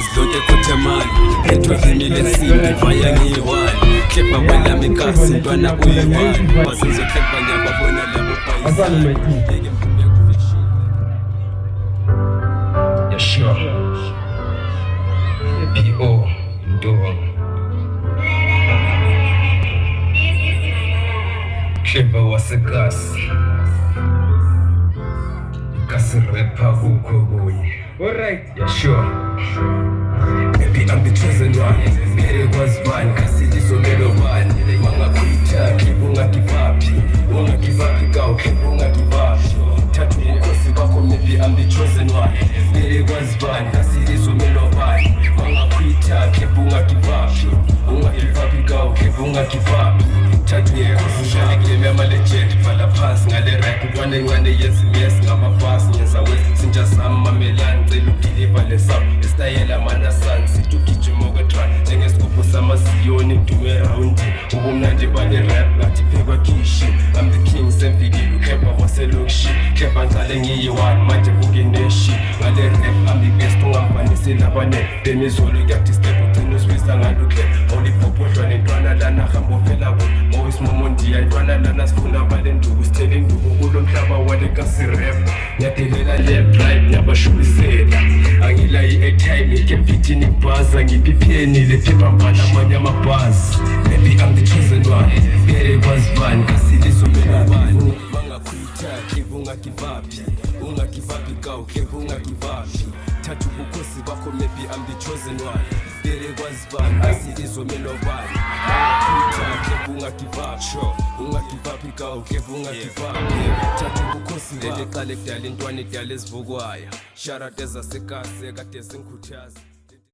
izidonto ekhothemani phethwe yimile nsimbi vaya ngiyi-one klepha kwelami kasi ntwana uyi-one bazizoklepha nyababona labo bayisani. Yeshua P.O. Ndongo Clever wasekasi kasi rapper kukoboyi. Alright, Yeshua Maybe I'm the chosen one. Mbere kwazibani kasi lisomelo bani. Wangakwita klipu ungakivapi. Ungakivapi kao klipu ungakivapi. Tatu ukosi wako maybe I'm the chosen one. Mbere kwazibani kasi lisomelo bani. Wangakwita klipu ungakivapi. Ungakivapi kao klipu ungakivapi. Tatu ukosi shali game ya legend. Pala pass ngale rap ngwane yes yes ngama pass nyenza west sinja sama melan zelu deliver le sound style amanda san situ kijimoga track njengesikupu sama siyoni duwe round ubumnandi bale rap ngathi phekwa kishi I'm the king semfikile ukhepa waselokshi khepa ngale ngiyi-one manje kukineshi ngale rap I'm the best ungamfanisi labane demizolo kuyadistep ugcina uswisa ngalukhe olipopotwa nentwana lana hamba uvela kulo Mois Momondia intwana lana sifuna bale nduku sithele induku kulo mhlaba wale kasi rap ngiyadelela left right ngiyabashumisela angila i-airtime ikepithini ibhaza ngiphipheni lephepha mbala amanye amabhazi maybe I'm the chosen one vele kwazibani kasilizomela bani bangakhwitha khevu ungakivapi ungakivapi kawu khevu ungakivapi thatha ubukhosi bakho maybe I'm the chosen one vele kwazibani kasilizomela bani bangakhwitha khevu ungakivapi ungakivapi kawu khevu ungakivapi thatha ubukhosi bakho qale kudala intwana idala ezivukwayo sharate zasekase kade zingikhuthaza.